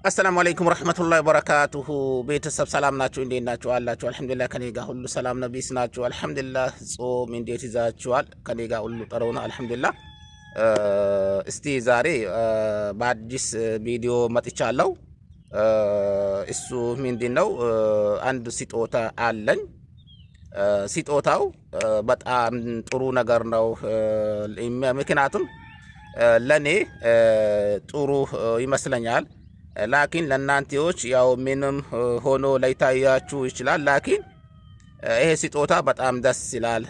السلام عليكم ورحمة الله وبركاته. ቤተሰብ ሰላም ናችሁ? እንዴት ናችሁ? አላችሁ? አልሐምዱሊላህ ከኔ ጋር ሁሉ ሰላም ነው። ቢስ ናችሁ? አልሐምዱሊላህ። ጾም እንዴት ይዛችኋል? ከኔ ጋር ሁሉ ጥሩ ነው አልሐምዱሊላህ። እስቲ ዛሬ በአዲስ ቪዲዮ መጥቻለሁ። እሱ ምንድነው? አንድ ስጦታ አለኝ። ስጦታው በጣም ጥሩ ነገር ነው። ምክንያቱም ለኔ ጥሩ ይመስለኛል። ላኪን ለእናንተዎች ያው ምንም ሆኖ ላይታያችሁ ይችላል። ላኪን ይሄ ስጦታ በጣም ደስ ይላል።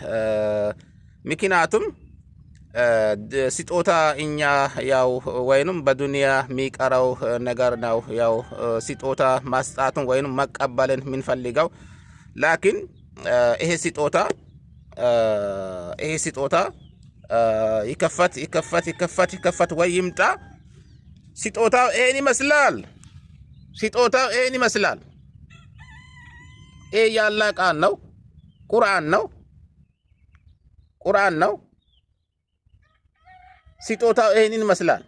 ምክንያቱም ስጦታ እኛ ያው ወይንም በዱንያ የሚቀረው ነገር ነው። ያው ስጦታ ማስጣቱን ወይንም መቀበልን የምንፈልገው ላኪን ይሄ ስጦታ ይከፈት ወይ ይምጣ። ስጦታው ይሄን ይመስላል። ይሄ ያላህ ቃል ነው። ቁርአን ነው። ስጦታው ይሄን ይመስላል።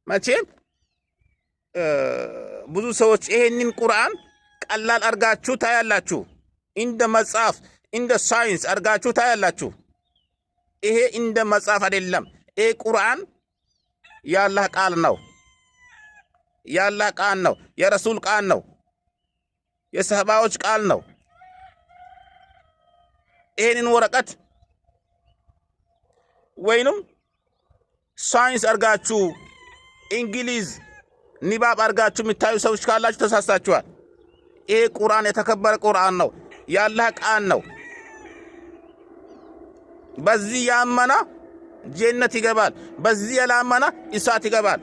መቼም ብዙ ሰዎች ይሄንን ቁርአን ቀላል አርጋችሁ ታያላችሁ። እንደ መጽሐፍ እንደ ሳይንስ አርጋችሁ ታያላችሁ። ይሄ እንደ መጽሐፍ አይደለም። ይሄ ቁርአን ያላህ ቃል ነው። የረሱል ቃል ነው። የሰሃባዎች ቃል ነው። ይሄንን ወረቀት ወይንም ሳይንስ አርጋችሁ እንግሊዝ ንባብ አርጋችሁ የምታዩ ሰዎች ካላችሁ ተሳሳችኋል። ይሄ ቁርአን የተከበረ ቁርአን ነው። ያላህ ቃል ነው። በዚህ ያመና ጀነት ይገባል። በዚህ ያላመና እሳት ይገባል።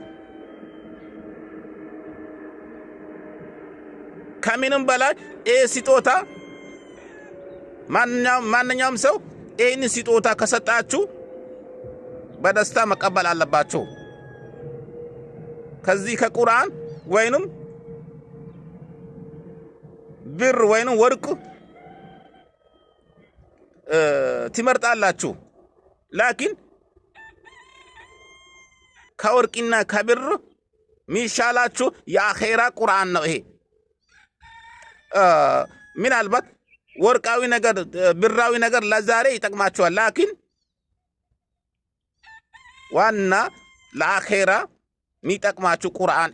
ከምንም በላይ ይሄ ስጦታ ማንኛውም ሰው ይህን ስጦታ ከሰጣችሁ በደስታ መቀበል አለባችሁ። ከዚህ ከቁርአን ወይንም ብር ወይንም ወርቅ ትመርጣላችሁ። ላኪን ከወርቅና ከብር ሚሻላችሁ የአኼራ ቁርአን ነው። ይሄ ምናልባት ወርቃዊ ነገር ብራዊ ነገር ለዛሬ ይጠቅማችኋል። ላኪን ዋና ለአኼራ የሚጠቅማችሁ ቁርአን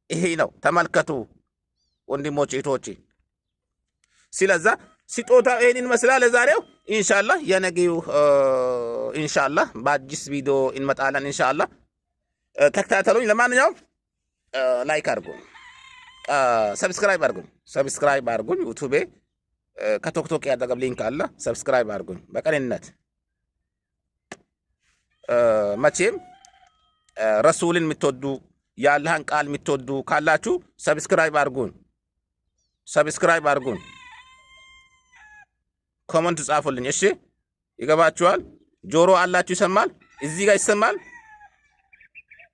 ይሄ ነው። ተመልከቱ ወንድሞች እህቶቼ። ስለዛ ስጦታ ይሄን ይመስላል። ለዛሬው ኢንሻአላህ የነገው ኢንሻአላህ በአዲስ ቪዲዮ እንመጣለን። ኢንሻአላህ ተከታተሉኝ። ለማንኛውም ላይክ አድርጉኝ፣ ሰብስክራይብ አድርጉኝ። ዩቲዩብ ከቶክቶክ ያጠገብ ሊንክ አለ። ሰብስክራይብ አድርጉኝ በቀንነት። መቼም ረሱልን የምትወዱ የአላህን ቃል የምትወዱ ካላችሁ ሰብስክራይብ አድርጉኝ። ኮመንት ጻፉልኝ። እሺ ይገባችኋል? ጆሮ አላችሁ ይሰማል። እዚህ ጋር ይሰማል።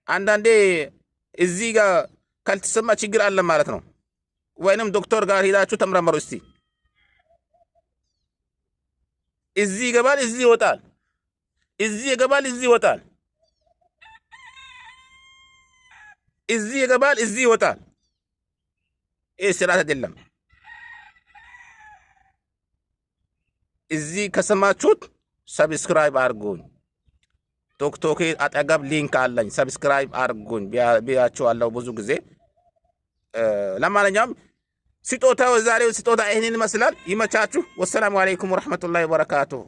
አንዳንዴ እዚህ ጋር ካልተሰማ ችግር አለ ማለት ነው። ወይንም ዶክተር ጋር ሄዳችሁ ተመረመሩ እስቲ። እዚህ ይገባል፣ እዚህ ይወጣል። እዚህ ይገባል፣ እዚህ ይወጣል። እዚህ ይገባል፣ እዚህ ይወጣል። ይሄ ስርዓት አይደለም። እዚህ ከሰማችሁት ሰብስክራይብ አድርጉኝ። ቶክቶክ አጠገብ ሊንክ አለኝ። ሰብስክራይብ አድርጉኝ ብያችኋለሁ ብዙ ጊዜ። ለማንኛውም ዛሬው ስጦታ ይህንን ይመስላል። ይመቻችሁ። ወሰላሙ አለይኩም ወረሕመቱላሂ ወበረካቱሁ።